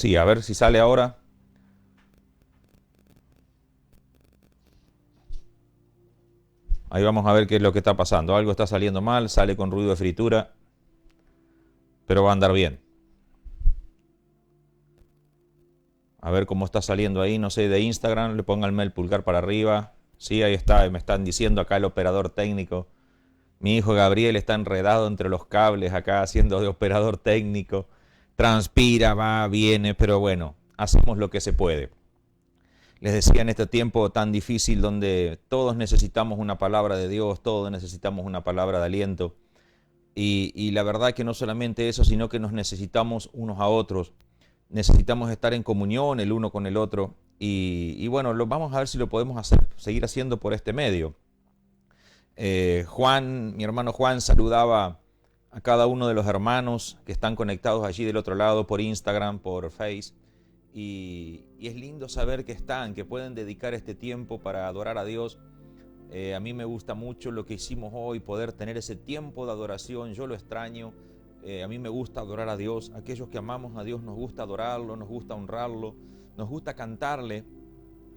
Sí, a ver si sale ahora. Ahí vamos a ver qué es lo que está pasando. Algo está saliendo mal, sale con ruido de fritura, pero va a andar bien. A ver cómo está saliendo ahí, no sé, de Instagram, le pónganme el pulgar para arriba. Sí, ahí está, me están diciendo acá el operador técnico. Mi hijo Gabriel está enredado entre los cables acá haciendo de operador técnico. Transpira, va, viene, pero bueno, hacemos lo que se puede. Les decía, en este tiempo tan difícil donde todos necesitamos una palabra de Dios, todos necesitamos una palabra de aliento. Y la verdad que no solamente eso, sino que nos necesitamos unos a otros. Necesitamos estar en comunión el uno con el otro. Y bueno, vamos a ver si lo podemos hacer, seguir haciendo por este medio. Juan, mi hermano Juan, saludaba a cada uno de los hermanos que están conectados allí del otro lado por Instagram, por Face. Y es lindo saber que están, que pueden dedicar este tiempo para adorar a Dios. A mí me gusta mucho lo que hicimos hoy, poder tener ese tiempo de adoración. Yo lo extraño. A mí me gusta adorar a Dios. Aquellos que amamos a Dios nos gusta adorarlo, nos gusta honrarlo, nos gusta cantarle.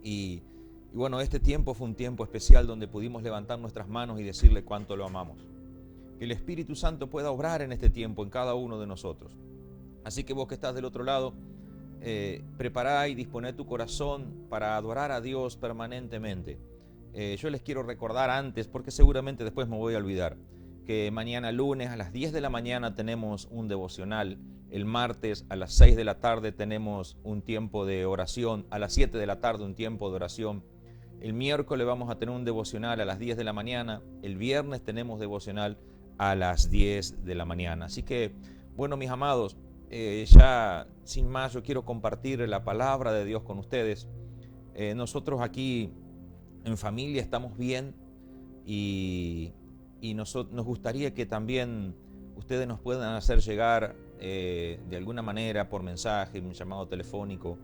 Y bueno, este tiempo fue un tiempo especial donde pudimos levantar nuestras manos y decirle cuánto lo amamos. Que el Espíritu Santo pueda obrar en este tiempo en cada uno de nosotros. Así que vos que estás del otro lado, prepará y disponé tu corazón para adorar a Dios permanentemente. Yo les quiero recordar antes, porque seguramente después me voy a olvidar, que mañana lunes a las 10 de la mañana tenemos un devocional. El martes a las 6 de la tarde tenemos un tiempo de oración. A las 7 de la tarde un tiempo de oración. El miércoles vamos a tener un devocional a las 10 de la mañana. El viernes tenemos devocional a las 10 de la mañana. Así que, bueno, mis amados, ya sin más yo quiero compartir la palabra de Dios con ustedes. Nosotros aquí en familia estamos bien y nos gustaría que también ustedes nos puedan hacer llegar de alguna manera por mensaje, un llamado telefónico,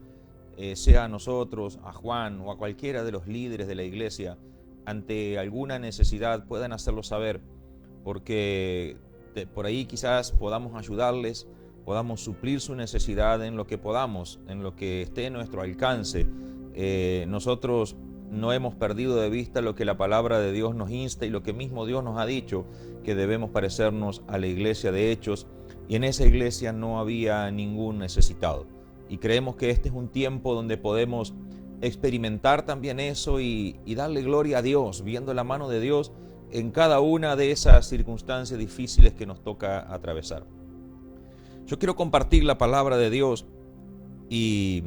sea a nosotros, a Juan o a cualquiera de los líderes de la iglesia, ante alguna necesidad puedan hacerlo saber, porque por ahí quizás podamos ayudarles, podamos suplir su necesidad en lo que podamos, en lo que esté a nuestro alcance. Nosotros no hemos perdido de vista lo que la palabra de Dios nos insta y lo que mismo Dios nos ha dicho, que debemos parecernos a la iglesia de Hechos, y en esa iglesia no había ningún necesitado. Y creemos que este es un tiempo donde podemos experimentar también eso y darle gloria a Dios, viendo la mano de Dios en cada una de esas circunstancias difíciles que nos toca atravesar. Yo quiero compartir la palabra de Dios y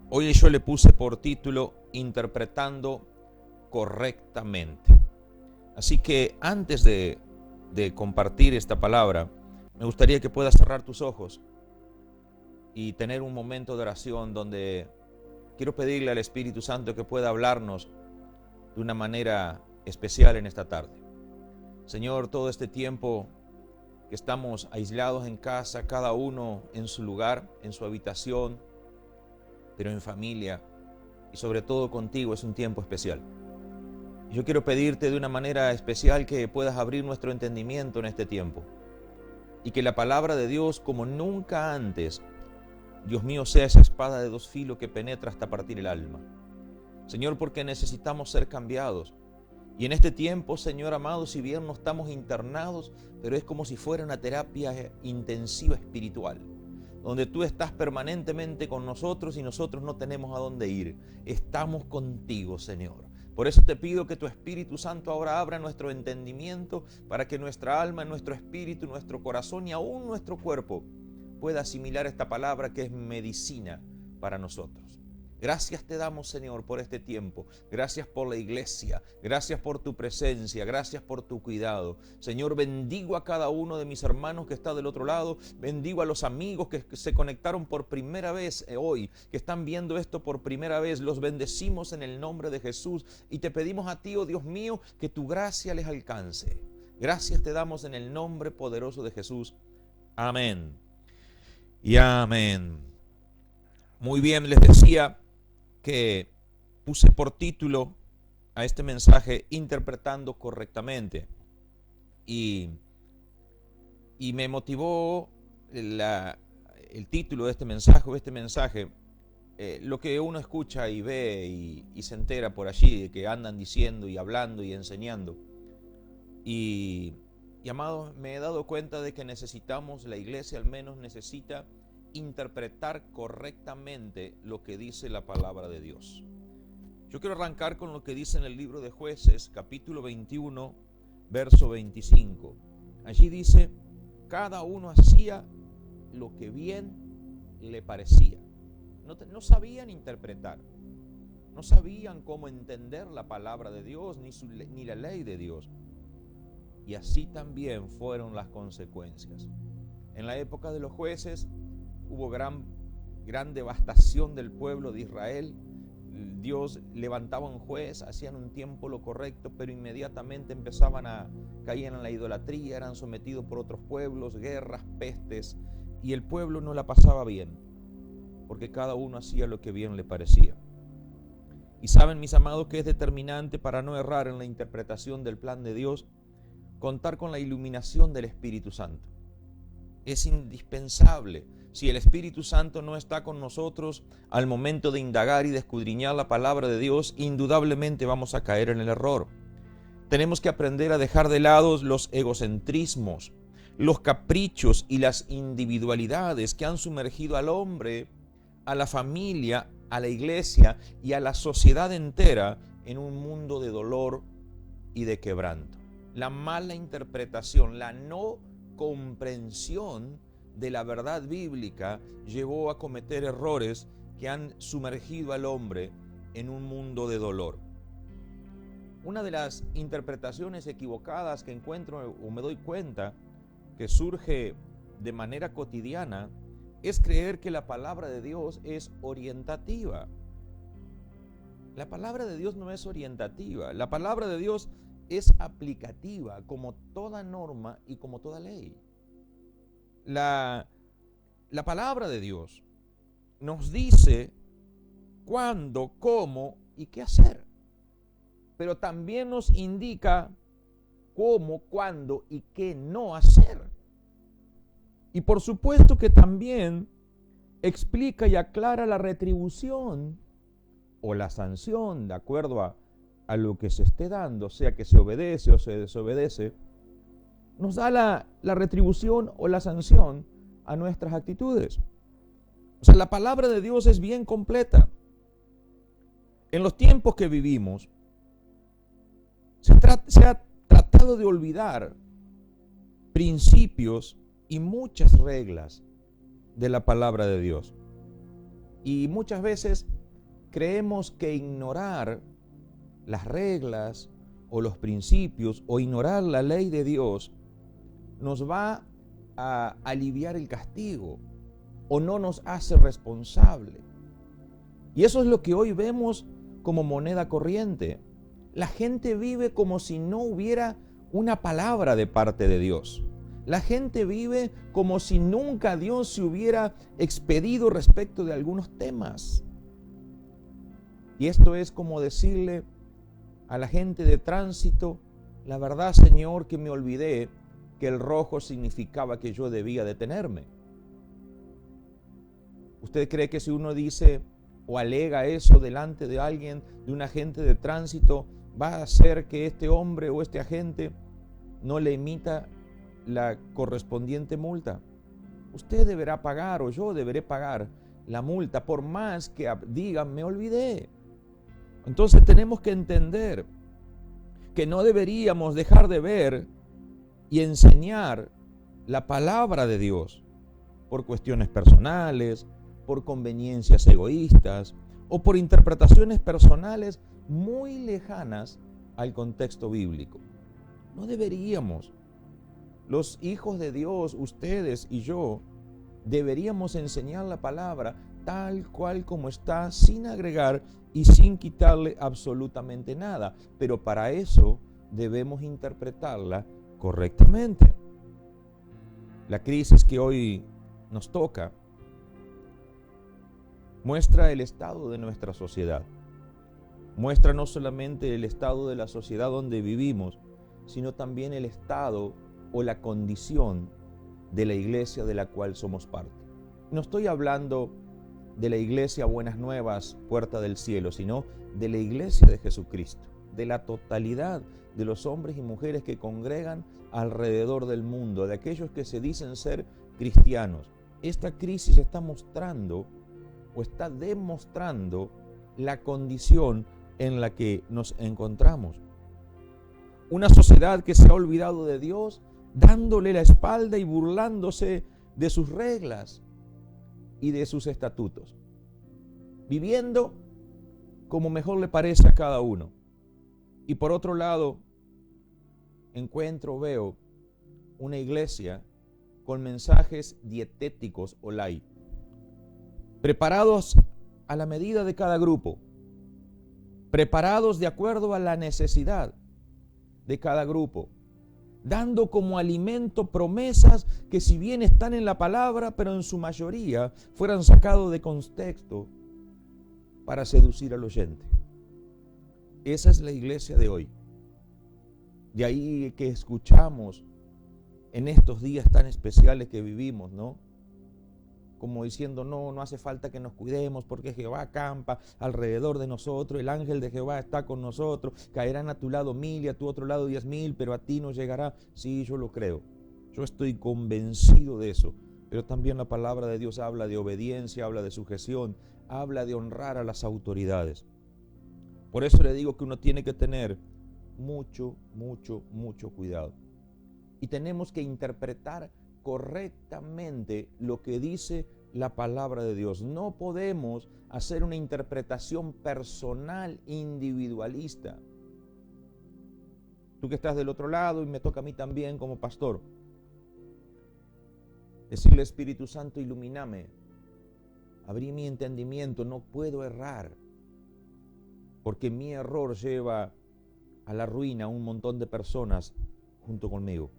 hoy yo le puse por título Interpretando correctamente. Así que antes de compartir esta palabra, me gustaría que puedas cerrar tus ojos y tener un momento de oración donde quiero pedirle al Espíritu Santo que pueda hablarnos de una manera especial en esta tarde. Señor, todo este tiempo que estamos aislados en casa, cada uno en su lugar, en su habitación, pero en familia y sobre todo contigo, es un tiempo especial. Yo quiero pedirte de una manera especial que puedas abrir nuestro entendimiento en este tiempo y que la palabra de Dios, como nunca antes, Dios mío, sea esa espada de dos filos que penetra hasta partir el alma. Señor, porque necesitamos ser cambiados. Y en este tiempo, Señor amado, si bien no estamos internados, pero es como si fuera una terapia intensiva espiritual, donde tú estás permanentemente con nosotros y nosotros no tenemos a dónde ir. Estamos contigo, Señor. Por eso te pido que tu Espíritu Santo ahora abra nuestro entendimiento para que nuestra alma, nuestro espíritu, nuestro corazón y aún nuestro cuerpo pueda asimilar esta palabra que es medicina para nosotros. Gracias te damos, Señor, por este tiempo. Gracias por la iglesia. Gracias por tu presencia. Gracias por tu cuidado. Señor, bendigo a cada uno de mis hermanos que está del otro lado. Bendigo a los amigos que se conectaron por primera vez hoy, que están viendo esto por primera vez. Los bendecimos en el nombre de Jesús y te pedimos a ti, oh Dios mío, que tu gracia les alcance. Gracias te damos en el nombre poderoso de Jesús. Amén. Y amén. Muy bien, les decía que puse por título a este mensaje Interpretando correctamente y me motivó el título de este mensaje, lo que uno escucha y ve y se entera por allí, de que andan diciendo y hablando y enseñando. Y amados, me he dado cuenta de que la iglesia al menos necesita interpretar correctamente lo que dice la palabra de Dios. Yo quiero arrancar con lo que dice en el libro de Jueces, capítulo 21, verso 25. Allí dice: cada uno hacía lo que bien le parecía. No sabían interpretar, no sabían cómo entender la palabra de Dios ni la ley de Dios. Y así también fueron las consecuencias. En la época de los jueces hubo gran devastación del pueblo de Israel. Dios levantaba un juez, hacían un tiempo lo correcto, pero inmediatamente caían en la idolatría, eran sometidos por otros pueblos, guerras, pestes, y el pueblo no la pasaba bien, porque cada uno hacía lo que bien le parecía. Y saben, mis amados, que es determinante para no errar en la interpretación del plan de Dios, contar con la iluminación del Espíritu Santo. Es indispensable. Si el Espíritu Santo no está con nosotros al momento de indagar y de escudriñar la palabra de Dios, indudablemente vamos a caer en el error. Tenemos que aprender a dejar de lado los egocentrismos, los caprichos y las individualidades que han sumergido al hombre, a la familia, a la iglesia y a la sociedad entera en un mundo de dolor y de quebranto. La mala interpretación, la no comprensión de la verdad bíblica llevó a cometer errores que han sumergido al hombre en un mundo de dolor. Una de las interpretaciones equivocadas que encuentro o me doy cuenta que surge de manera cotidiana es creer que la palabra de Dios es orientativa. La palabra de Dios no es orientativa. La palabra de Dios es aplicativa, como toda norma y como toda ley. La palabra de Dios nos dice cuándo, cómo y qué hacer. Pero también nos indica cómo, cuándo y qué no hacer. Y por supuesto que también explica y aclara la retribución o la sanción de acuerdo a lo que se esté dando, sea que se obedece o se desobedece. Nos da la retribución o la sanción a nuestras actitudes. O sea, la palabra de Dios es bien completa. En los tiempos que vivimos, se ha tratado de olvidar principios y muchas reglas de la palabra de Dios. Y muchas veces creemos que ignorar las reglas o los principios o ignorar la ley de Dios nos va a aliviar el castigo o no nos hace responsable. Y eso es lo que hoy vemos como moneda corriente. La gente vive como si no hubiera una palabra de parte de Dios. La gente vive como si nunca Dios se hubiera expedido respecto de algunos temas. Y esto es como decirle a la gente de tránsito: la verdad, Señor, que me olvidé que el rojo significaba que yo debía detenerme. ¿Usted cree que si uno dice o alega eso delante de alguien, de un agente de tránsito, va a hacer que este hombre o este agente no le emita la correspondiente multa? Usted deberá pagar, o yo deberé pagar la multa, por más que digan me olvidé. Entonces tenemos que entender que no deberíamos dejar de ver y enseñar la palabra de Dios por cuestiones personales, por conveniencias egoístas o por interpretaciones personales muy lejanas al contexto bíblico. No deberíamos. Los hijos de Dios, ustedes y yo, deberíamos enseñar la palabra tal cual como está, sin agregar y sin quitarle absolutamente nada. Pero para eso debemos interpretarla correctamente. La crisis que hoy nos toca muestra el estado de nuestra sociedad. Muestra no solamente el estado de la sociedad donde vivimos, sino también el estado o la condición de la iglesia de la cual somos parte. No estoy hablando de la iglesia Buenas Nuevas, Puerta del Cielo, sino de la iglesia de Jesucristo, de la totalidad de los hombres y mujeres que congregan alrededor del mundo, de aquellos que se dicen ser cristianos. Esta crisis está mostrando o está demostrando la condición en la que nos encontramos. Una sociedad que se ha olvidado de Dios, dándole la espalda y burlándose de sus reglas y de sus estatutos, viviendo como mejor le parece a cada uno. Y por otro lado, veo una iglesia con mensajes dietéticos o light, preparados a la medida de cada grupo, preparados de acuerdo a la necesidad de cada grupo, dando como alimento promesas que si bien están en la palabra, pero en su mayoría fueran sacados de contexto para seducir al oyente. Esa es la iglesia de hoy. De ahí que escuchamos en estos días tan especiales que vivimos, ¿no? Como diciendo, no hace falta que nos cuidemos porque Jehová acampa alrededor de nosotros, el ángel de Jehová está con nosotros, caerán a tu lado 1000 y a tu otro lado 10,000, pero a ti no llegará. Sí, yo lo creo, yo estoy convencido de eso, pero también la palabra de Dios habla de obediencia, habla de sujeción, habla de honrar a las autoridades. Por eso le digo que uno tiene que tener mucho cuidado. Y tenemos que interpretar correctamente lo que dice la palabra de Dios. No podemos hacer una interpretación personal, individualista. Tú que estás del otro lado y me toca a mí también como pastor, decirle: Espíritu Santo, ilumíname, abrí mi entendimiento, no puedo errar, porque mi error lleva a la ruina a un montón de personas junto conmigo.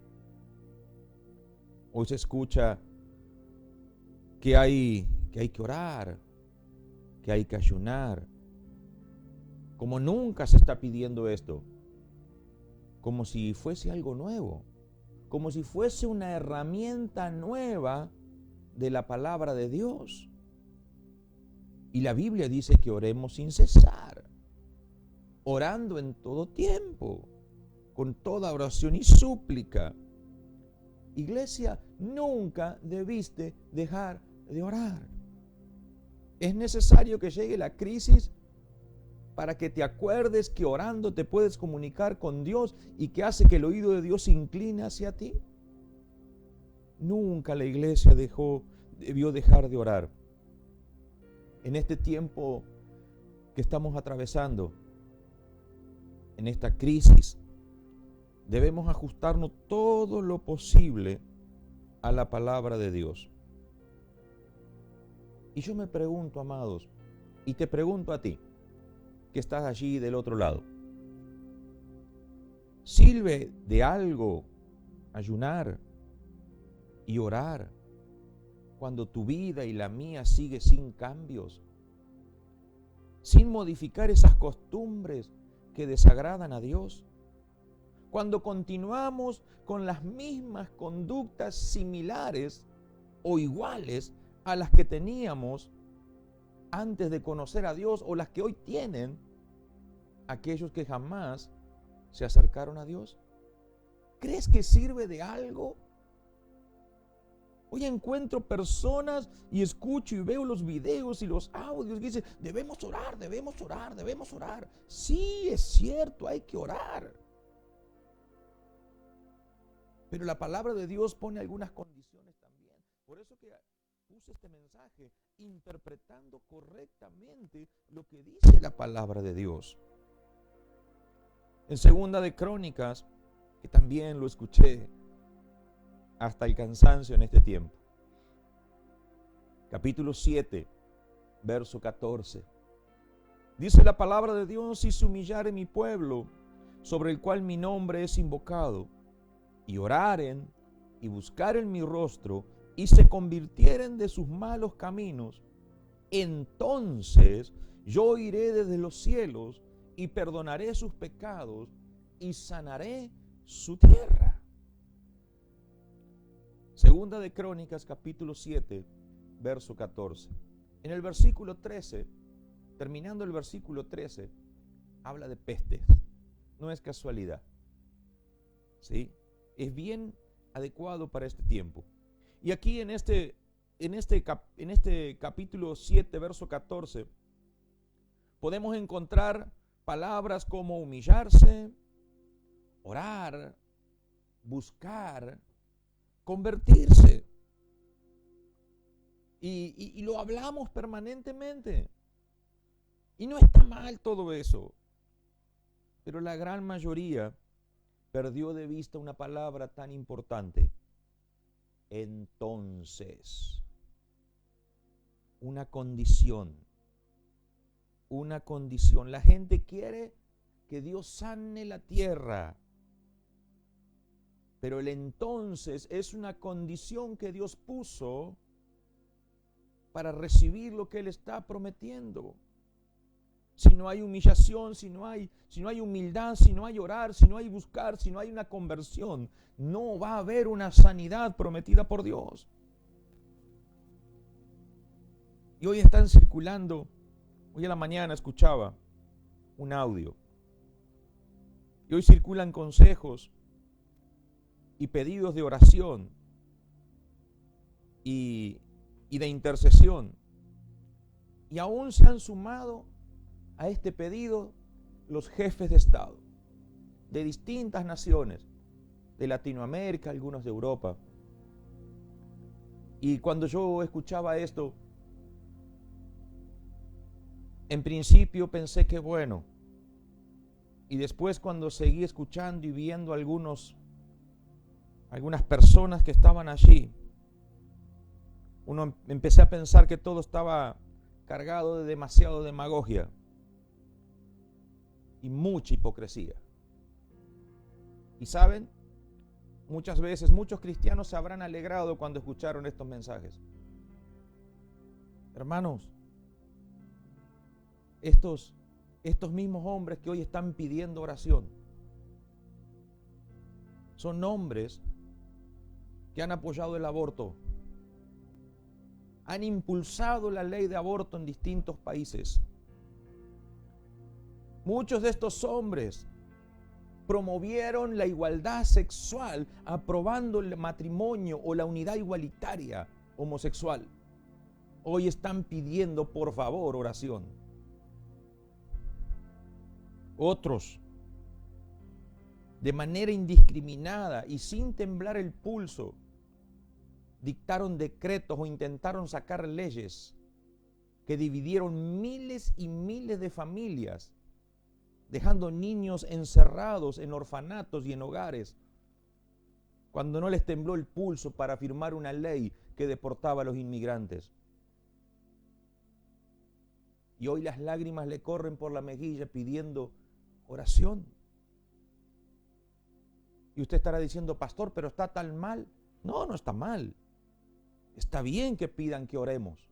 Hoy se escucha que hay que orar, que hay que ayunar. Como nunca se está pidiendo esto, como si fuese algo nuevo, como si fuese una herramienta nueva de la palabra de Dios. Y la Biblia dice que oremos sin cesar, orando en todo tiempo, con toda oración y súplica. Iglesia, nunca debiste dejar de orar. Es necesario que llegue la crisis para que te acuerdes que orando te puedes comunicar con Dios y que hace que el oído de Dios se incline hacia ti. Nunca la iglesia debió dejar de orar. En este tiempo que estamos atravesando, en esta crisis, debemos ajustarnos todo lo posible a la palabra de Dios. Y yo me pregunto, amados, y te pregunto a ti, que estás allí del otro lado, ¿sirve de algo ayunar y orar cuando tu vida y la mía sigue sin cambios, sin modificar esas costumbres que desagradan a Dios? Cuando continuamos con las mismas conductas similares o iguales a las que teníamos antes de conocer a Dios, o las que hoy tienen aquellos que jamás se acercaron a Dios. ¿Crees que sirve de algo? Hoy encuentro personas y escucho y veo los videos y los audios que dicen: debemos orar, debemos orar, debemos orar. Sí, es cierto, hay que orar. Pero la palabra de Dios pone algunas condiciones también. Por eso que puse este mensaje, interpretando correctamente lo que dice la palabra de Dios. En Segunda de Crónicas, que también lo escuché hasta el cansancio en este tiempo, capítulo 7, verso 14, dice la palabra de Dios: si se humillare mi pueblo, sobre el cual mi nombre es invocado, y oraren y buscaren mi rostro, y se convirtieren de sus malos caminos, entonces yo iré desde los cielos y perdonaré sus pecados y sanaré su tierra. Segunda de Crónicas, capítulo 7, verso 14. En el versículo 13, terminando el versículo 13, habla de pestes. No es casualidad, ¿sí? Es bien adecuado para este tiempo. Y aquí en este capítulo 7, verso 14, podemos encontrar palabras como humillarse, orar, buscar, convertirse. Y lo hablamos permanentemente. Y no está mal todo eso. Pero la gran mayoría perdió de vista una palabra tan importante. Entonces, una condición. Una condición. La gente quiere que Dios sane la tierra. Pero el entonces es una condición que Dios puso para recibir lo que Él está prometiendo. Si no hay humillación, si no hay humildad, si no hay orar, si no hay buscar, si no hay una conversión, no va a haber una sanidad prometida por Dios. Y hoy están circulando, hoy a la mañana escuchaba un audio, y hoy circulan consejos y pedidos de oración y de intercesión. Y aún se han sumado a este pedido los jefes de Estado de distintas naciones, de Latinoamérica, algunos de Europa. Y cuando yo escuchaba esto, en principio pensé que bueno, y después cuando seguí escuchando y viendo algunas personas que estaban allí, empecé a pensar que todo estaba cargado de demasiado demagogia y mucha hipocresía. Y saben, muchas veces muchos cristianos se habrán alegrado cuando escucharon estos mensajes. Hermanos, estos mismos hombres que hoy están pidiendo oración son hombres que han apoyado el aborto, han impulsado la ley de aborto en distintos países. Muchos de estos hombres promovieron la igualdad sexual, aprobando el matrimonio o la unidad igualitaria homosexual. Hoy están pidiendo, por favor, oración. Otros, de manera indiscriminada y sin temblar el pulso, dictaron decretos o intentaron sacar leyes que dividieron miles y miles de familias, dejando niños encerrados en orfanatos y en hogares, cuando no les tembló el pulso para firmar una ley que deportaba a los inmigrantes. Y hoy las lágrimas le corren por la mejilla pidiendo oración. Y usted estará diciendo, pastor, pero está tan mal. No, no está mal. Está bien que pidan que oremos,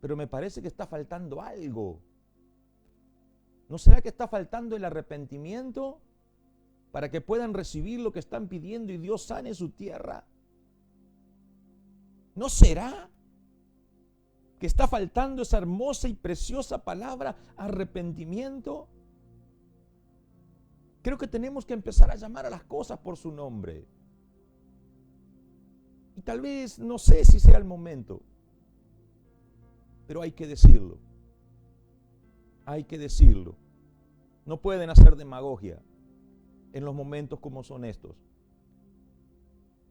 pero me parece que está faltando algo. ¿No será que está faltando el arrepentimiento para que puedan recibir lo que están pidiendo y Dios sane su tierra? ¿No será que está faltando esa hermosa y preciosa palabra, arrepentimiento? Creo que tenemos que empezar a llamar a las cosas por su nombre. Y tal vez, no sé si sea el momento, pero hay que decirlo. Hay que decirlo. No pueden hacer demagogia en los momentos como son estos.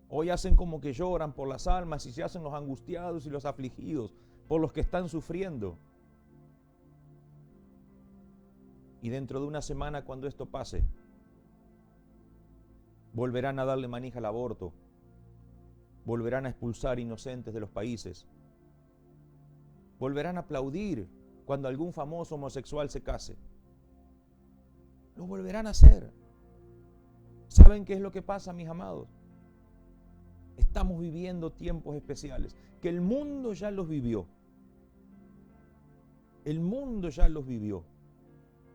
Hoy hacen como que lloran por las almas y se hacen los angustiados y los afligidos por los que están sufriendo. Y dentro de una semana, cuando esto pase, volverán a darle manija al aborto. Volverán a expulsar inocentes de los países. Volverán a aplaudir cuando algún famoso homosexual se case. Lo volverán a hacer. ¿Saben qué es lo que pasa, mis amados? Estamos viviendo tiempos especiales que el mundo ya los vivió. El mundo ya los vivió.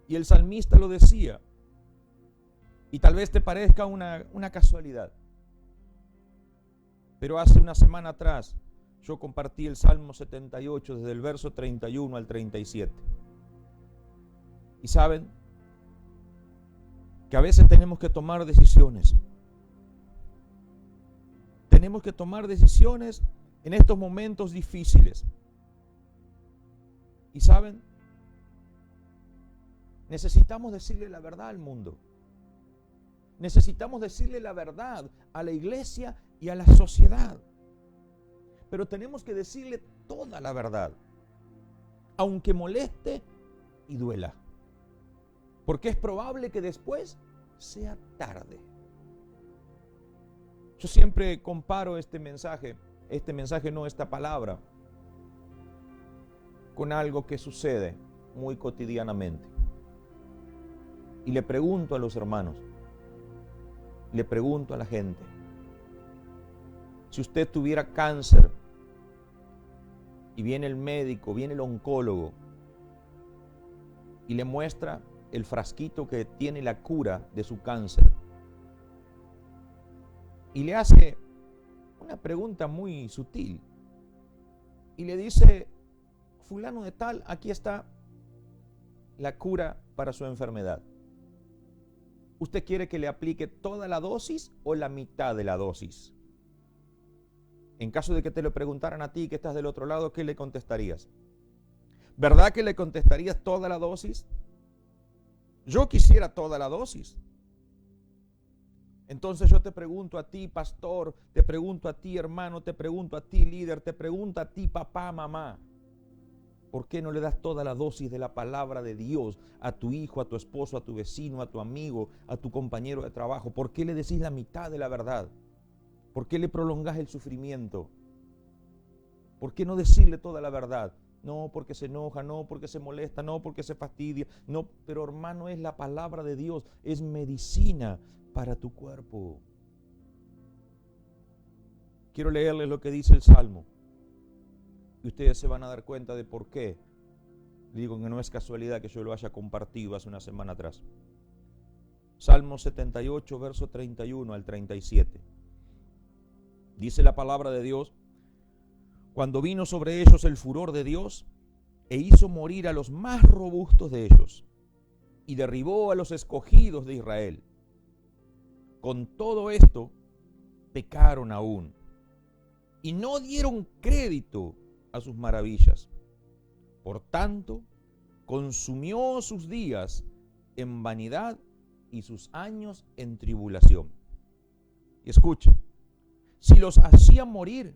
Y el salmista lo decía. Y tal vez te parezca una casualidad. Pero hace una semana atrás yo compartí el Salmo 78 desde el verso 31 al 37. Y saben que a veces tenemos que tomar decisiones. Tenemos que tomar decisiones en estos momentos difíciles. Y saben, necesitamos decirle la verdad al mundo. Necesitamos decirle la verdad a la iglesia y a la sociedad. Pero tenemos que decirle toda la verdad, aunque moleste y duela. Porque es probable que después sea tarde. Yo siempre comparo esta palabra, con algo que sucede muy cotidianamente. Y le pregunto a los hermanos, le pregunto a la gente, si usted tuviera cáncer y viene el médico, viene el oncólogo y le muestra el frasquito que tiene la cura de su cáncer y le hace una pregunta muy sutil y le dice, fulano de tal, aquí está la cura para su enfermedad. ¿Usted quiere que le aplique toda la dosis o la mitad de la dosis? En caso de que te lo preguntaran a ti que estás del otro lado, ¿qué le contestarías? ¿Verdad que le contestarías toda la dosis? Yo quisiera toda la dosis. Entonces yo te pregunto a ti, pastor, te pregunto a ti, hermano, te pregunto a ti, líder, te pregunto a ti, papá, mamá. ¿Por qué no le das toda la dosis de la palabra de Dios a tu hijo, a tu esposo, a tu vecino, a tu amigo, a tu compañero de trabajo? ¿Por qué le decís la mitad de la verdad? ¿Por qué le prolongás el sufrimiento? ¿Por qué no decirle toda la verdad? No porque se enoja, no porque se molesta, no porque se fastidia, no, pero hermano, es la palabra de Dios, es medicina para tu cuerpo. Quiero leerles lo que dice el Salmo y ustedes se van a dar cuenta de por qué. Digo que no es casualidad que yo lo haya compartido hace una semana atrás. Salmo 78, verso 31 al 37. Dice la palabra de Dios: cuando vino sobre ellos el furor de Dios, e hizo morir a los más robustos de ellos, y derribó a los escogidos de Israel. Con todo esto, pecaron aún, y no dieron crédito a sus maravillas. Por tanto, consumió sus días en vanidad y sus años en tribulación. Y escuchen, si los hacía morir,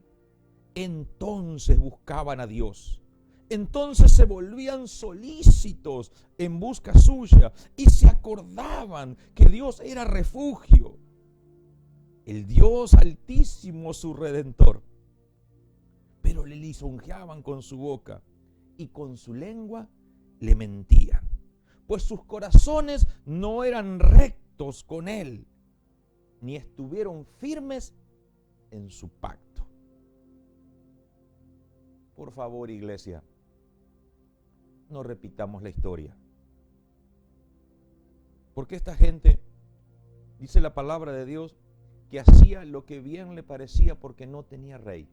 entonces buscaban a Dios. Entonces se volvían solícitos en busca suya y se acordaban que Dios era refugio, el Dios altísimo, su redentor. Pero le lisonjeaban con su boca y con su lengua le mentían, pues sus corazones no eran rectos con él, ni estuvieron firmes en su pacto. Por favor, iglesia, no repitamos la historia. Porque esta gente, dice la palabra de Dios, que hacía lo que bien le parecía porque no tenía rey.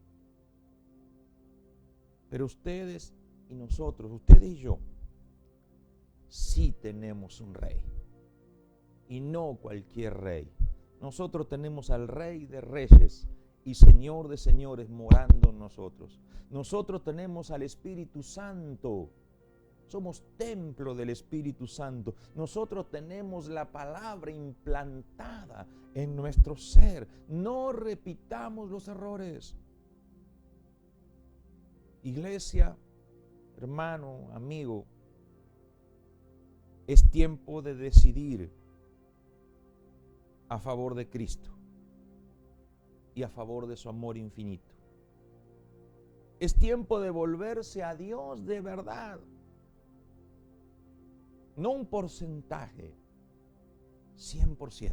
Pero ustedes y nosotros, ustedes y yo, sí tenemos un rey. Y no cualquier rey. Nosotros tenemos al Rey de Reyes y Señor de Señores morando en nosotros. Nosotros tenemos al Espíritu Santo. Somos templo del Espíritu Santo. Nosotros tenemos la palabra implantada en nuestro ser. No repitamos los errores. Iglesia, hermano, amigo, es tiempo de decidir a favor de Cristo y a favor de su amor infinito. Es tiempo de volverse a Dios de verdad. No un porcentaje, 100%.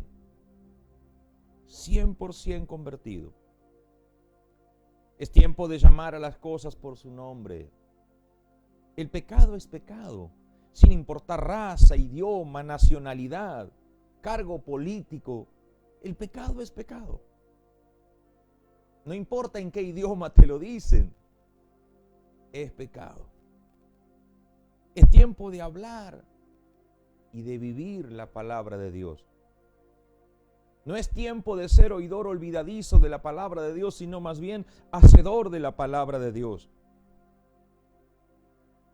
100% convertido. Es tiempo de llamar a las cosas por su nombre. El pecado es pecado, sin importar raza, idioma, nacionalidad, cargo político. El pecado es pecado. No importa en qué idioma te lo dicen, es pecado. Es tiempo de hablar y de vivir la palabra de Dios. No es tiempo de ser oidor olvidadizo de la palabra de Dios, sino más bien hacedor de la palabra de Dios.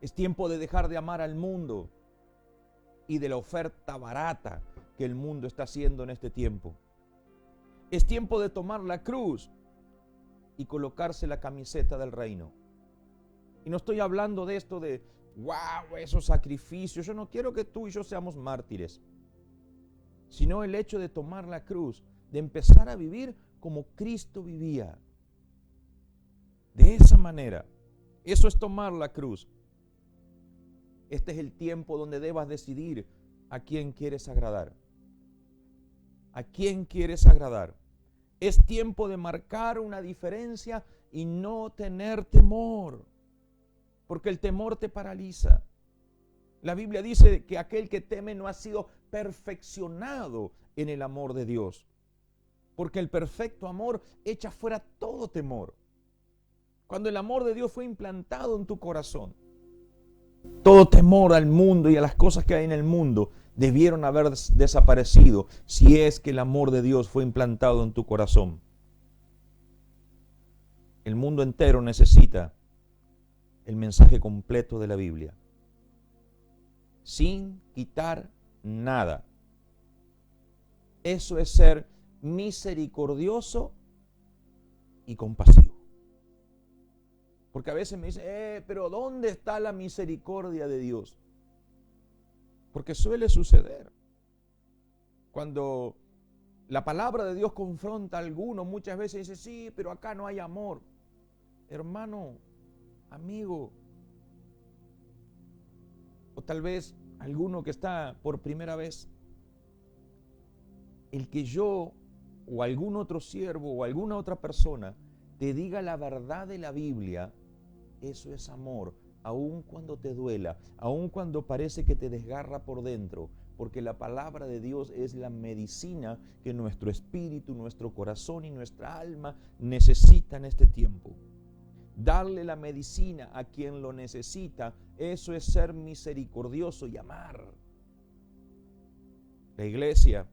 Es tiempo de dejar de amar al mundo y de la oferta barata que el mundo está haciendo en este tiempo. Es tiempo de tomar la cruz y colocarse la camiseta del reino. Y no estoy hablando de esto de, wow, esos sacrificios. Yo no quiero que tú y yo seamos mártires, sino el hecho de tomar la cruz, de empezar a vivir como Cristo vivía. De esa manera, eso es tomar la cruz. Este es el tiempo donde debas decidir a quién quieres agradar. ¿A quién quieres agradar? Es tiempo de marcar una diferencia y no tener temor, porque el temor te paraliza. La Biblia dice que aquel que teme no ha sido perfeccionado en el amor de Dios, porque el perfecto amor echa fuera todo temor. Cuando el amor de Dios fue implantado en tu corazón, todo temor al mundo y a las cosas que hay en el mundo debieron haber desaparecido si es que el amor de Dios fue implantado en tu corazón. El mundo entero necesita el mensaje completo de la Biblia, sin quitar nada. Eso es ser misericordioso y compasivo. Porque a veces me dicen, pero ¿dónde está la misericordia de Dios? Porque suele suceder. Cuando la palabra de Dios confronta a alguno, muchas veces dice, sí, pero acá no hay amor. Hermano, amigo, o tal vez alguno que está por primera vez, el que yo o algún otro siervo o alguna otra persona te diga la verdad de la Biblia, eso es amor, aun cuando te duela, aun cuando parece que te desgarra por dentro, porque la palabra de Dios es la medicina que nuestro espíritu, nuestro corazón y nuestra alma necesitan en este tiempo. Darle la medicina a quien lo necesita, eso es ser misericordioso y amar. La iglesia,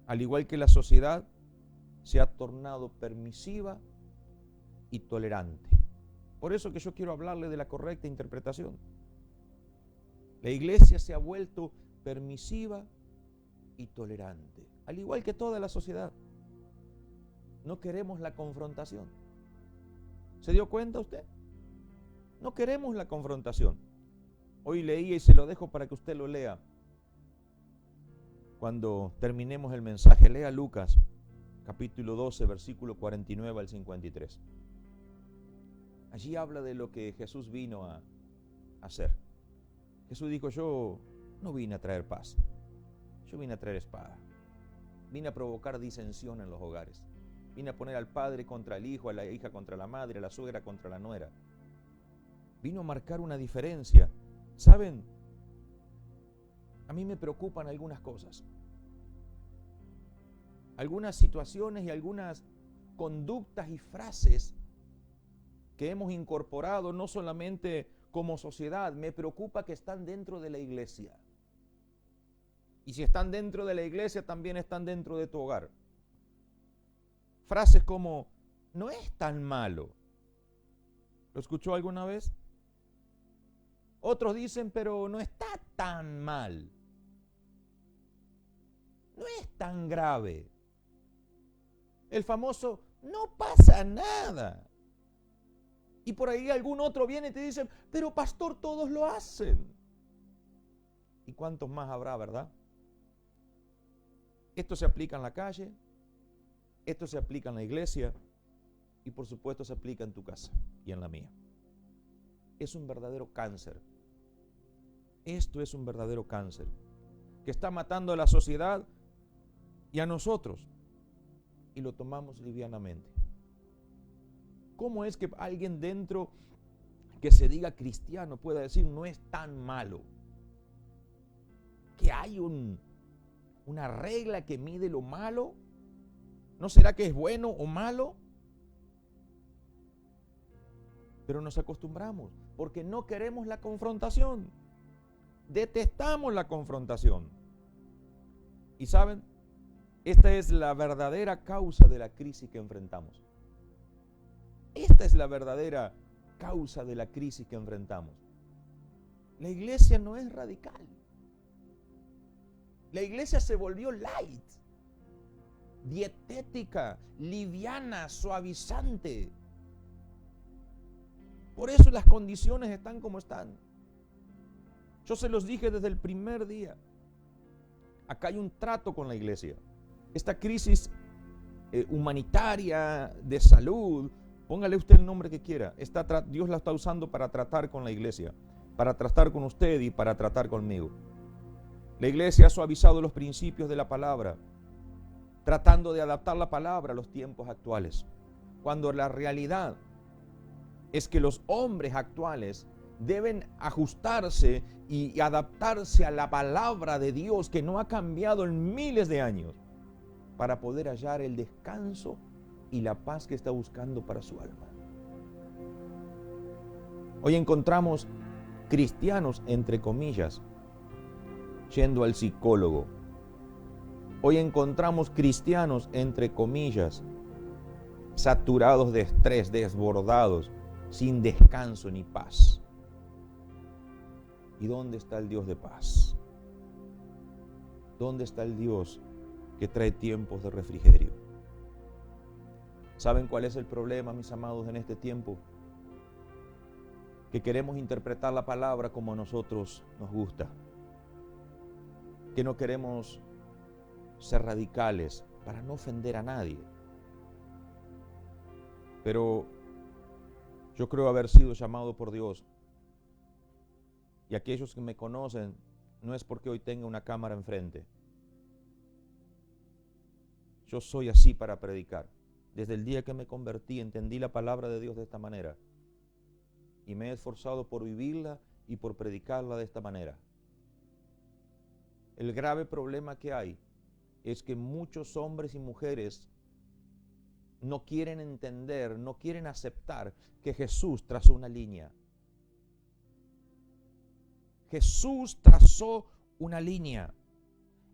al igual que la sociedad, se ha tornado permisiva y tolerante. Por eso que yo quiero hablarle de la correcta interpretación. La iglesia se ha vuelto permisiva y tolerante, al igual que toda la sociedad. No queremos la confrontación. ¿Se dio cuenta usted? No queremos la confrontación. Hoy leía y se lo dejo para que usted lo lea. Cuando terminemos el mensaje, lea Lucas, capítulo 12, versículo 49 al 53. Allí habla de lo que Jesús vino a hacer. Jesús dijo, yo no vine a traer paz, yo vine a traer espada. Vine a provocar disensión en los hogares. Vine a poner al padre contra el hijo, a la hija contra la madre, a la suegra contra la nuera. Vino a marcar una diferencia. ¿Saben? A mí me preocupan algunas cosas. Algunas situaciones y algunas conductas y frases que hemos incorporado no solamente como sociedad, me preocupa que están dentro de la iglesia. Y si están dentro de la iglesia, también están dentro de tu hogar. Frases como, no es tan malo. ¿Lo escuchó alguna vez? Otros dicen, pero no está tan mal. No es tan grave. El famoso, no pasa nada. Y por ahí algún otro viene y te dice, pero pastor, todos lo hacen. ¿Y cuántos más habrá, verdad? Esto se aplica en la calle, esto se aplica en la iglesia y por supuesto se aplica en tu casa y en la mía. Es un verdadero cáncer. Esto es un verdadero cáncer que está matando a la sociedad y a nosotros y lo tomamos livianamente. ¿Cómo es que alguien dentro que se diga cristiano pueda decir no es tan malo? ¿Que hay una regla que mide lo malo? ¿No será que es bueno o malo? Pero nos acostumbramos porque no queremos la confrontación. Detestamos la confrontación. Y ¿saben? Esta es la verdadera causa de la crisis que enfrentamos. Esta es la verdadera causa de la crisis que enfrentamos. La iglesia no es radical. La iglesia se volvió light, dietética, liviana, suavizante. Por eso las condiciones están como están. Yo se los dije desde el primer día. Acá hay un trato con la iglesia. Esta crisis humanitaria, de salud, póngale usted el nombre que quiera, Dios la está usando para tratar con la iglesia, para tratar con usted y para tratar conmigo. La iglesia ha suavizado los principios de la palabra, tratando de adaptar la palabra a los tiempos actuales, cuando la realidad es que los hombres actuales deben ajustarse y adaptarse a la palabra de Dios que no ha cambiado en miles de años para poder hallar el descanso y la paz que está buscando para su alma. Hoy encontramos cristianos, entre comillas, yendo al psicólogo. Hoy encontramos cristianos, entre comillas, saturados de estrés, desbordados, sin descanso ni paz. ¿Y dónde está el Dios de paz? ¿Dónde está el Dios que trae tiempos de refrigerio? ¿Saben cuál es el problema, mis amados, en este tiempo? Que queremos interpretar la palabra como a nosotros nos gusta. Que no queremos ser radicales para no ofender a nadie. Pero yo creo haber sido llamado por Dios. Y aquellos que me conocen, no es porque hoy tenga una cámara enfrente. Yo soy así para predicar. Desde el día que me convertí, entendí la palabra de Dios de esta manera. Y me he esforzado por vivirla y por predicarla de esta manera. El grave problema que hay es que muchos hombres y mujeres no quieren entender, no quieren aceptar que Jesús trazó una línea. Jesús trazó una línea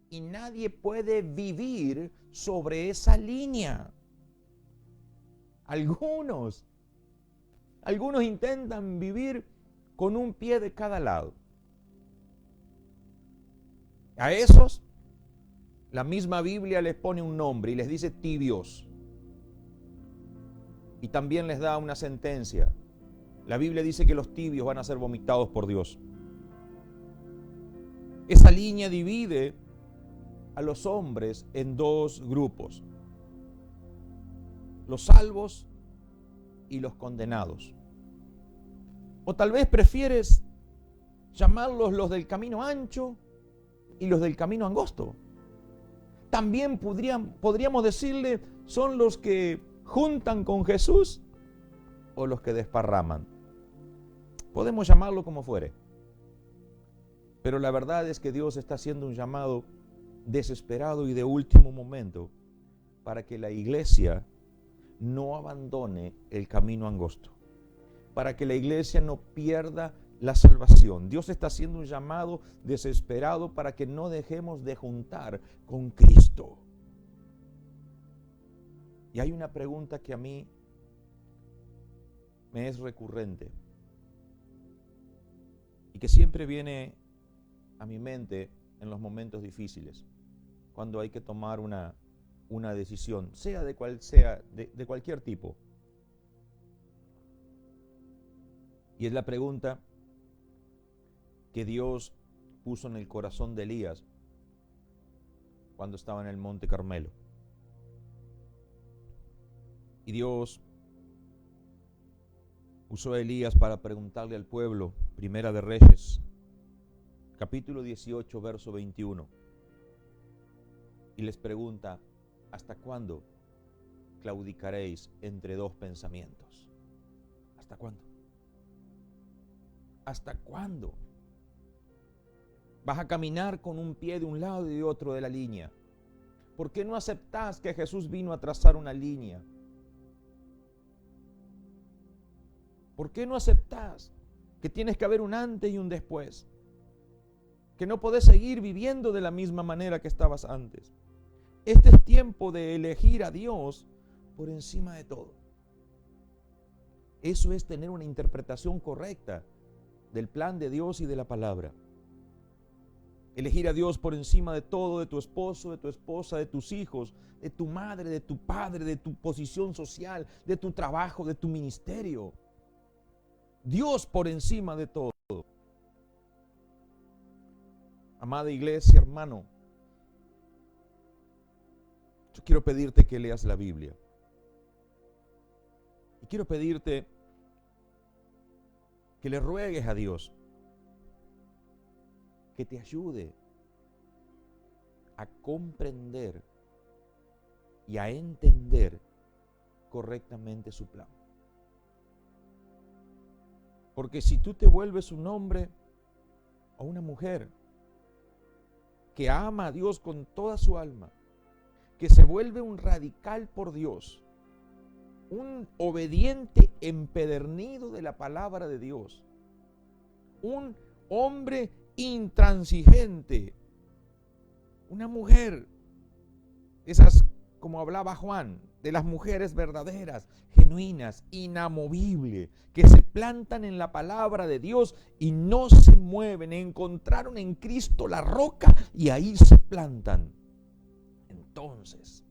y nadie puede vivir sobre esa línea. Algunos intentan vivir con un pie de cada lado. A esos, la misma Biblia les pone un nombre y les dice tibios. Y también les da una sentencia. La Biblia dice que los tibios van a ser vomitados por Dios. Esa línea divide a los hombres en dos grupos: los salvos y los condenados. O tal vez prefieres llamarlos los del camino ancho y los del camino angosto. También podríamos decirle, son los que juntan con Jesús o los que desparraman. Podemos llamarlo como fuere. Pero la verdad es que Dios está haciendo un llamado desesperado y de último momento para que la iglesia no abandone el camino angosto, para que la iglesia no pierda la salvación. Dios está haciendo un llamado desesperado para que no dejemos de juntar con Cristo. Y hay una pregunta que a mí me es recurrente y que siempre viene a mi mente en los momentos difíciles, cuando hay que tomar una decisión, sea de cualquier tipo. Y es la pregunta que Dios puso en el corazón de Elías cuando estaba en el Monte Carmelo. Y Dios usó a Elías para preguntarle al pueblo, Primera de Reyes, capítulo 18, verso 21. Y les pregunta, ¿hasta cuándo claudicaréis entre dos pensamientos? ¿Hasta cuándo? ¿Hasta cuándo? Vas a caminar con un pie de un lado y de otro de la línea. ¿Por qué no aceptás que Jesús vino a trazar una línea? ¿Por qué no aceptás que tienes que haber un antes y un después? Que no podés seguir viviendo de la misma manera que estabas antes. Este es tiempo de elegir a Dios por encima de todo. Eso es tener una interpretación correcta del plan de Dios y de la palabra. Elegir a Dios por encima de todo, de tu esposo, de tu esposa, de tus hijos, de tu madre, de tu padre, de tu posición social, de tu trabajo, de tu ministerio. Dios por encima de todo. Amada iglesia, hermano, yo quiero pedirte que leas la Biblia. Y quiero pedirte que le ruegues a Dios que te ayude a comprender y a entender correctamente su plan. Porque si tú te vuelves un hombre o una mujer que ama a Dios con toda su alma, que se vuelve un radical por Dios, un obediente empedernido de la palabra de Dios, un hombre intransigente, una mujer, esas, como hablaba Juan, de las mujeres verdaderas, genuinas, inamovibles, que se plantan en la palabra de Dios y no se mueven. Encontraron en Cristo la roca y ahí se plantan. Entonces,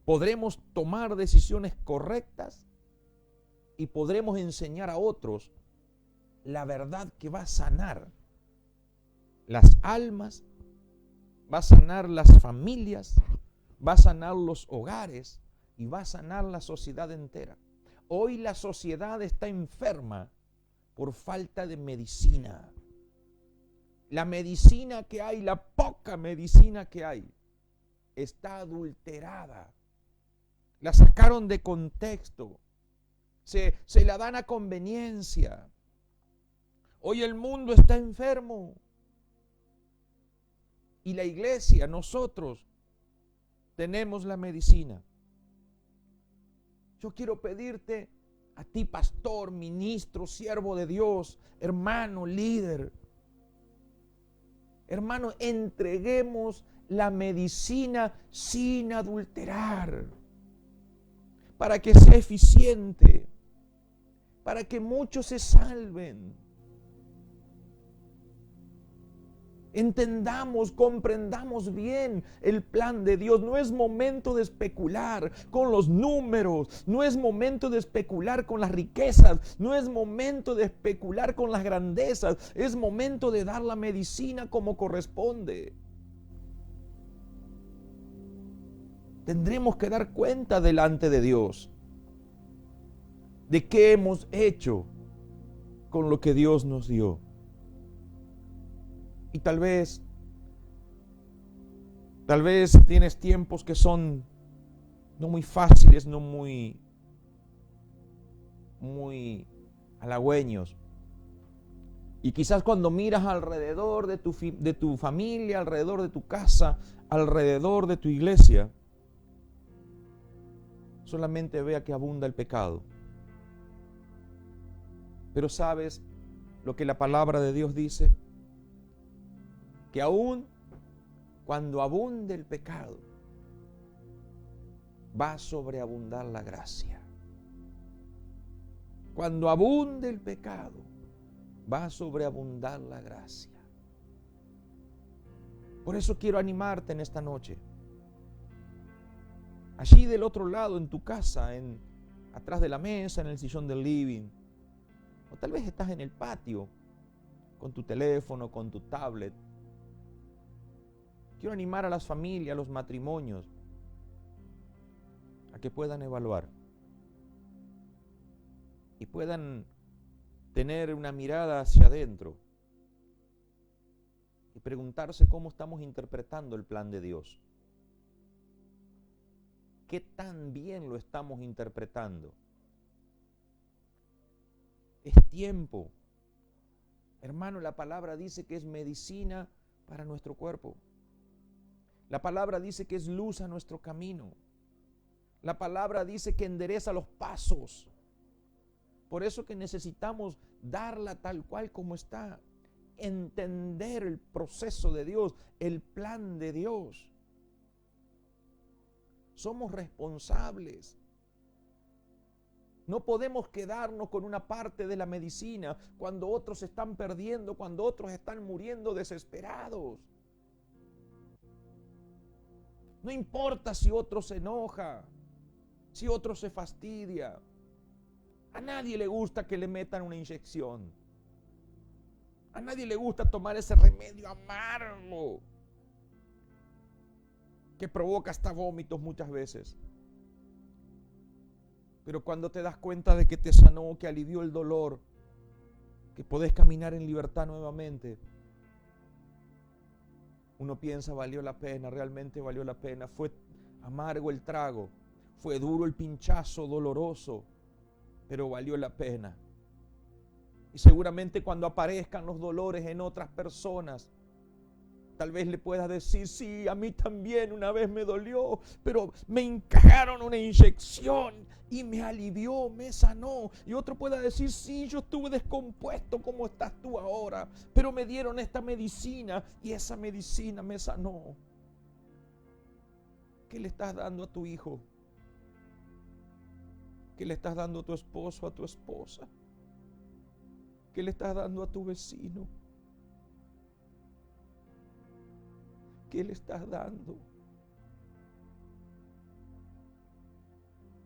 podremos tomar decisiones correctas y podremos enseñar a otros la verdad que va a sanar las almas, va a sanar las familias, va a sanar los hogares y va a sanar la sociedad entera. Hoy la sociedad está enferma por falta de medicina. La medicina que hay, la poca medicina que hay, está adulterada. La sacaron de contexto. Se la dan a conveniencia. Hoy el mundo está enfermo. Y la iglesia, nosotros, tenemos la medicina. Yo quiero pedirte a ti, pastor, ministro, siervo de Dios, hermano, líder. Hermano, entreguemos la medicina sin adulterar, para que sea eficiente, para que muchos se salven. Entendamos, comprendamos bien el plan de Dios. No es momento de especular con los números, no es momento de especular con las riquezas, no es momento de especular con las grandezas, es momento de dar la medicina como corresponde. Tendremos que dar cuenta delante de Dios de qué hemos hecho con lo que Dios nos dio. Y tal vez tienes tiempos que son no muy fáciles, no muy halagüeños. Y quizás cuando miras alrededor de tu familia, alrededor de tu casa, alrededor de tu iglesia, solamente vea que abunda el pecado. Pero ¿sabes lo que la palabra de Dios dice? Que aún cuando abunde el pecado, va a sobreabundar la gracia. Cuando abunde el pecado, va a sobreabundar la gracia. Por eso quiero animarte en esta noche. Allí del otro lado, en tu casa, atrás de la mesa, en el sillón del living, o tal vez estás en el patio, con tu teléfono, con tu tablet. Quiero animar a las familias, a los matrimonios, a que puedan evaluar y puedan tener una mirada hacia adentro y preguntarse cómo estamos interpretando el plan de Dios. ¿Qué tan bien lo estamos interpretando? Es tiempo. Hermano, la palabra dice que es medicina para nuestro cuerpo. La palabra dice que es luz a nuestro camino. La palabra dice que endereza los pasos. Por eso que necesitamos darla tal cual como está. Entender el proceso de Dios, el plan de Dios. Somos responsables. No podemos quedarnos con una parte de la medicina cuando otros se están perdiendo, cuando otros están muriendo desesperados. No importa si otro se enoja, si otro se fastidia. A nadie le gusta que le metan una inyección. A nadie le gusta tomar ese remedio amargo que provoca hasta vómitos muchas veces. Pero cuando te das cuenta de que te sanó, que alivió el dolor, que podés caminar en libertad nuevamente, uno piensa, valió la pena, realmente valió la pena. Fue amargo el trago, fue duro el pinchazo, doloroso, pero valió la pena. Y seguramente cuando aparezcan los dolores en otras personas, tal vez le puedas decir, sí, a mí también una vez me dolió, pero me encajaron una inyección y me alivió, me sanó. Y otro pueda decir, sí, yo estuve descompuesto como estás tú ahora, pero me dieron esta medicina y esa medicina me sanó. ¿Qué le estás dando a tu hijo? ¿Qué le estás dando a tu esposo, a tu esposa? ¿Qué le estás dando a tu vecino? ¿Qué le estás dando?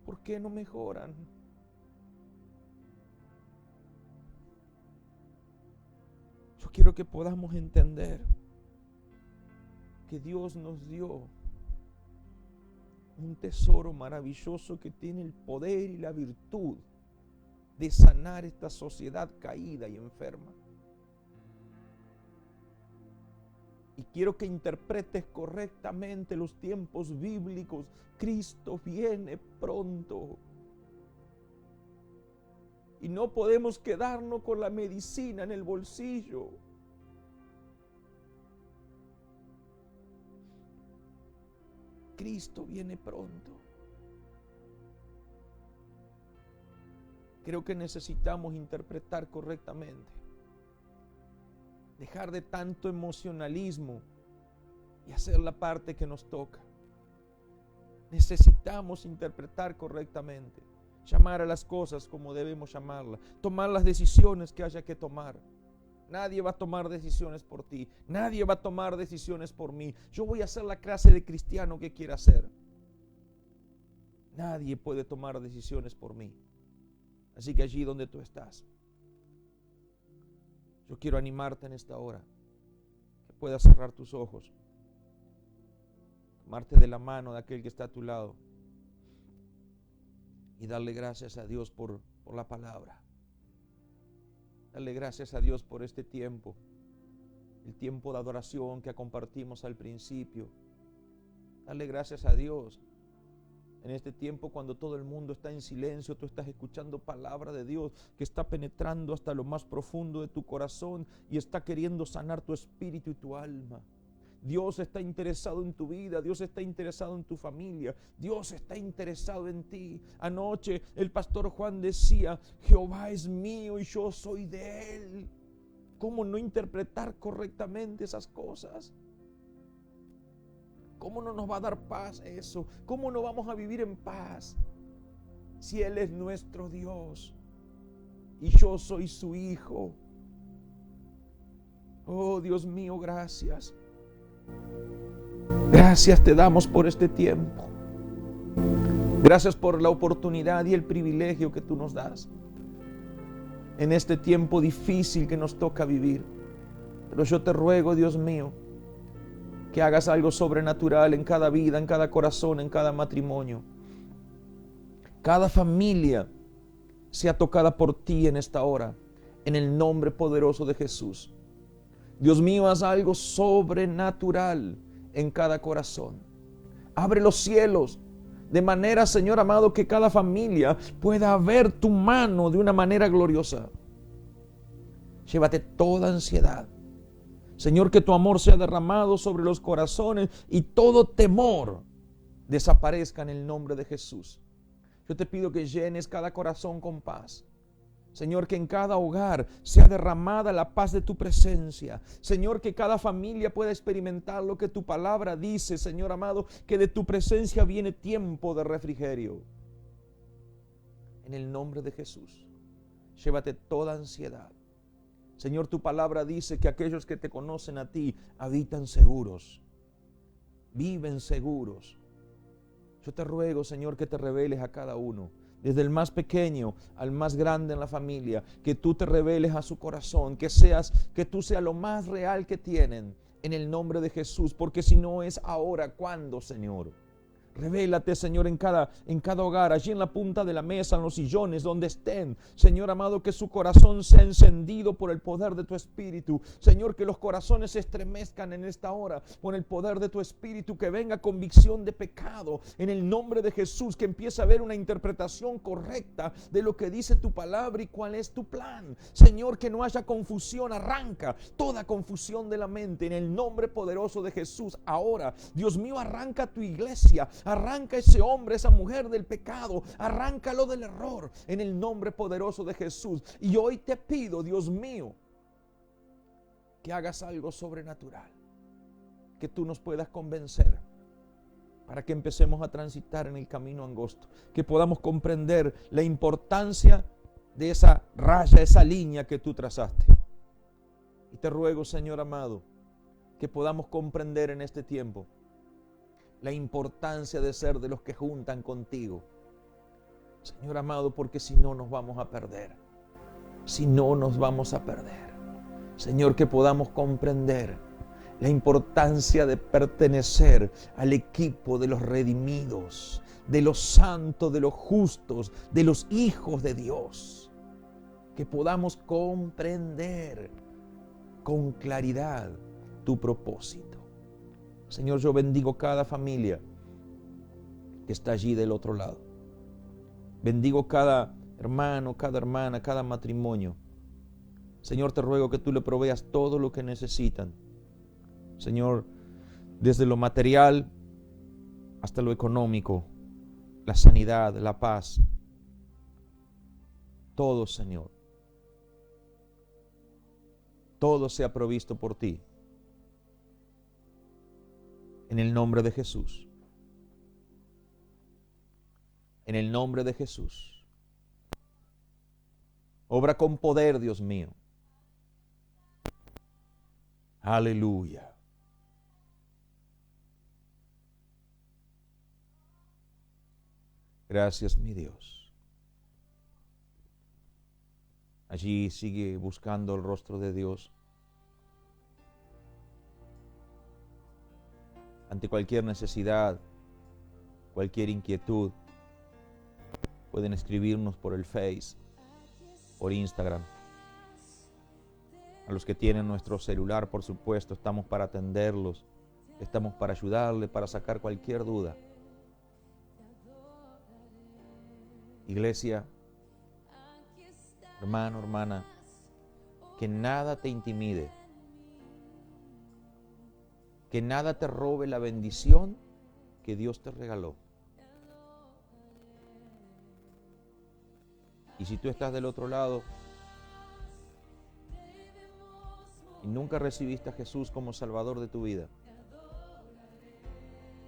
¿Por qué no mejoran? Yo quiero que podamos entender que Dios nos dio un tesoro maravilloso que tiene el poder y la virtud de sanar esta sociedad caída y enferma. Y quiero que interpretes correctamente los tiempos bíblicos. Cristo viene pronto. Y no podemos quedarnos con la medicina en el bolsillo. Cristo viene pronto. Creo que necesitamos interpretar correctamente. Dejar de tanto emocionalismo y hacer la parte que nos toca. Necesitamos interpretar correctamente, llamar a las cosas como debemos llamarlas, tomar las decisiones que haya que tomar. Nadie va a tomar decisiones por ti, nadie va a tomar decisiones por mí. Yo voy a ser la clase de cristiano que quiera ser. Nadie puede tomar decisiones por mí. Así que allí donde tú estás, yo quiero animarte en esta hora, que puedas cerrar tus ojos, tomarte de la mano de aquel que está a tu lado y darle gracias a Dios por la palabra. Darle gracias a Dios por este tiempo, el tiempo de adoración que compartimos al principio. Darle gracias a Dios en este tiempo cuando todo el mundo está en silencio, tú estás escuchando palabra de Dios que está penetrando hasta lo más profundo de tu corazón y está queriendo sanar tu espíritu y tu alma. Dios está interesado en tu vida, Dios está interesado en tu familia, Dios está interesado en ti. Anoche el pastor Juan decía, Jehová es mío y yo soy de Él. ¿Cómo no interpretar correctamente esas cosas? ¿Cómo no nos va a dar paz eso? ¿Cómo no vamos a vivir en paz si Él es nuestro Dios y yo soy su hijo? Oh Dios mío, gracias. Gracias te damos por este tiempo. Gracias por la oportunidad y el privilegio que tú nos das en este tiempo difícil que nos toca vivir. Pero yo te ruego, Dios mío, que hagas algo sobrenatural en cada vida, en cada corazón, en cada matrimonio. Cada familia sea tocada por ti en esta hora, en el nombre poderoso de Jesús. Dios mío, haz algo sobrenatural en cada corazón. Abre los cielos de manera, Señor amado, que cada familia pueda ver tu mano de una manera gloriosa. Llévate toda ansiedad. Señor, que tu amor sea derramado sobre los corazones y todo temor desaparezca en el nombre de Jesús. Yo te pido que llenes cada corazón con paz, Señor, que en cada hogar sea derramada la paz de tu presencia. Señor, que cada familia pueda experimentar lo que tu palabra dice, Señor amado, que de tu presencia viene tiempo de refrigerio. En el nombre de Jesús, llévate toda ansiedad. Señor, tu palabra dice que aquellos que te conocen a ti habitan seguros, viven seguros. Yo te ruego, Señor, que te reveles a cada uno, desde el más pequeño al más grande en la familia, que tú te reveles a su corazón, que tú seas lo más real que tienen, en el nombre de Jesús, porque si no es ahora, ¿cuándo, Señor? Revélate, Señor, en cada hogar, allí en la punta de la mesa, en los sillones, donde estén. Señor amado, que su corazón sea encendido por el poder de tu Espíritu. Señor, que los corazones se estremezcan en esta hora con el poder de tu Espíritu, que venga convicción de pecado en el nombre de Jesús, que empiece a haber una interpretación correcta de lo que dice tu palabra y cuál es tu plan. Señor, que no haya confusión, arranca toda confusión de la mente en el nombre poderoso de Jesús. Ahora, Dios mío, arranca tu iglesia. Arranca ese hombre, esa mujer del pecado, arráncalo del error en el nombre poderoso de Jesús. Y hoy te pido, Dios mío, que hagas algo sobrenatural, que tú nos puedas convencer para que empecemos a transitar en el camino angosto, que podamos comprender la importancia de esa raya, esa línea que tú trazaste. Y te ruego, Señor amado, que podamos comprender en este tiempo la importancia de ser de los que juntan contigo. Señor amado, porque si no nos vamos a perder. Si no nos vamos a perder. Señor, que podamos comprender la importancia de pertenecer al equipo de los redimidos, de los santos, de los justos, de los hijos de Dios. Que podamos comprender con claridad tu propósito. Señor, yo bendigo cada familia que está allí del otro lado. Bendigo cada hermano, cada hermana, cada matrimonio. Señor, te ruego que tú le proveas todo lo que necesitan. Señor, desde lo material hasta lo económico, la sanidad, la paz. Todo, Señor. Todo sea provisto por ti. En el nombre de Jesús. En el nombre de Jesús. Obra con poder, Dios mío. Aleluya. Gracias, mi Dios. Allí sigue buscando el rostro de Dios. Ante cualquier necesidad, cualquier inquietud, pueden escribirnos por el Face, por Instagram. A los que tienen nuestro celular, por supuesto, estamos para atenderlos, estamos para ayudarles, para sacar cualquier duda. Iglesia, hermano, hermana, que nada te intimide, que nada te robe la bendición que Dios te regaló. Y si tú estás del otro lado y nunca recibiste a Jesús como Salvador de tu vida,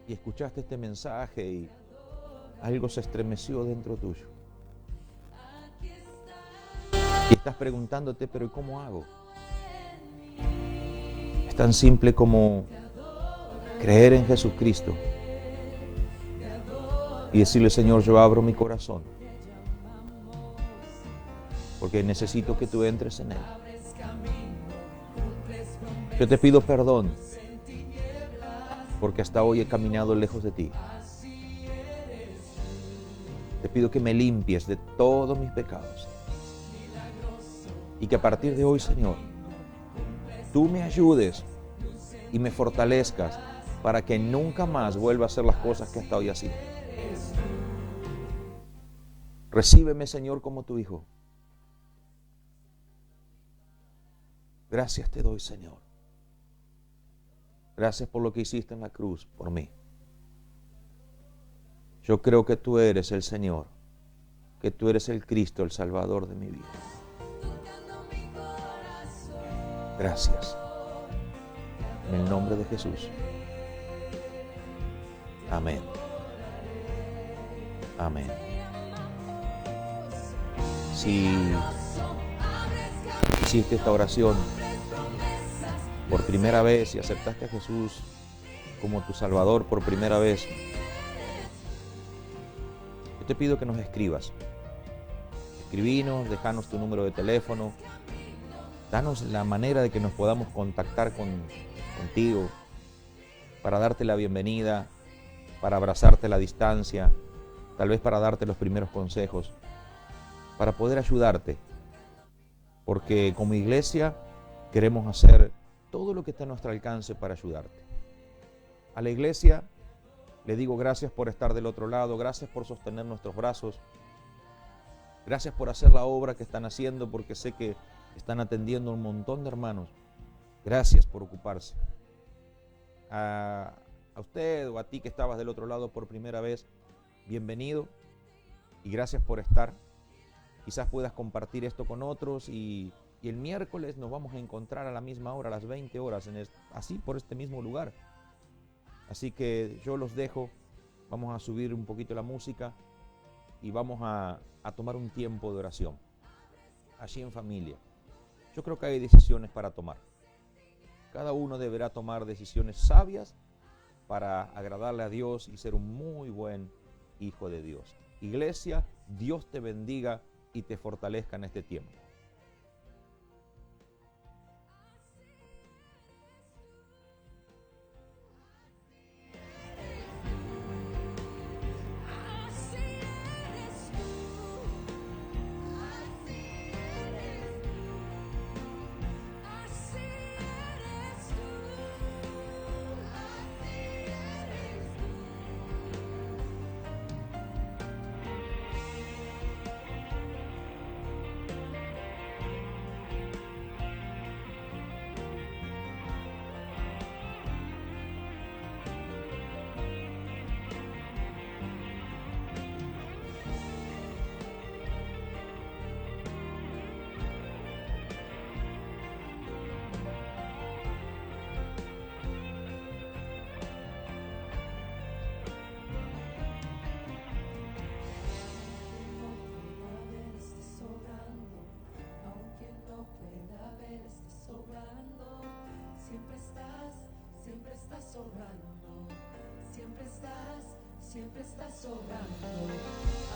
y escuchaste este mensaje y algo se estremeció dentro tuyo, y estás preguntándote, pero ¿cómo hago? Es tan simple como creer en Jesucristo y decirle: Señor, yo abro mi corazón porque necesito que tú entres en él. Yo te pido perdón porque hasta hoy he caminado lejos de ti. Te pido que me limpies de todos mis pecados y que a partir de hoy, Señor, tú me ayudes y me fortalezcas para que nunca más vuelva a hacer las cosas que hasta hoy hacía. Recíbeme, Señor, como tu Hijo. Gracias te doy, Señor. Gracias por lo que hiciste en la cruz por mí. Yo creo que tú eres el Señor que tú eres el Cristo, el Salvador de mi vida. Gracias. En el nombre de Jesús. Amén. Amén. Si hiciste esta oración por primera vez y aceptaste a Jesús como tu Salvador por primera vez, yo te pido que nos escribas. Escribinos, déjanos tu número de teléfono, danos la manera de que nos podamos contactar contigo para darte la bienvenida, para abrazarte a la distancia, tal vez para darte los primeros consejos, para poder ayudarte, porque como iglesia queremos hacer todo lo que está a nuestro alcance para ayudarte. A la iglesia le digo gracias por estar del otro lado, gracias por sostener nuestros brazos, gracias por hacer la obra que están haciendo, porque sé que están atendiendo a un montón de hermanos. Gracias por ocuparse. A usted o a ti que estabas del otro lado por primera vez, bienvenido y gracias por estar. Quizás puedas compartir esto con otros y el miércoles nos vamos a encontrar a la misma hora, a las 20 horas, así por este mismo lugar. Así que yo los dejo, vamos a subir un poquito la música y vamos a tomar un tiempo de oración, allí en familia. Yo creo que hay decisiones para tomar. Cada uno deberá tomar decisiones sabias para agradarle a Dios y ser un muy buen hijo de Dios. Iglesia, Dios te bendiga y te fortalezca en este tiempo. Siempre estás sobrando,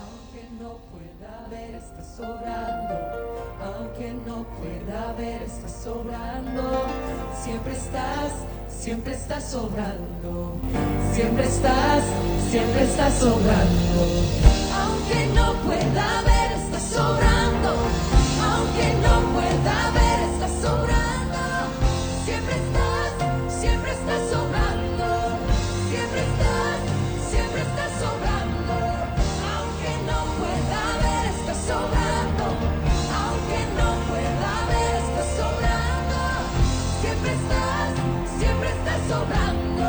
aunque no pueda ver, estás sobrando, aunque no pueda ver, estás sobrando, siempre estás sobrando, siempre estás sobrando, aunque no pueda ver, estás sobrando, aunque no pueda ver, estás sobrando, siempre estás sobrando, siempre estás sobrando, aunque no pueda ver, estás sobrando, aunque no pueda ver, estás sobrando, siempre estás sobrando,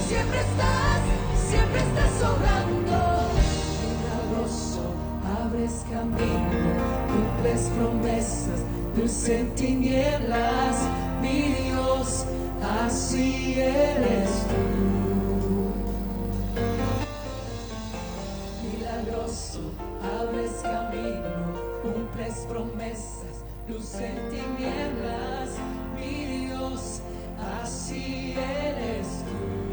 siempre estás sobrando. Milagroso, abres camino, cumples promesas, luz en tinieblas, mi Dios, así eres tú. Abres camino, cumples promesas, luz en tinieblas, mi Dios, así eres tú.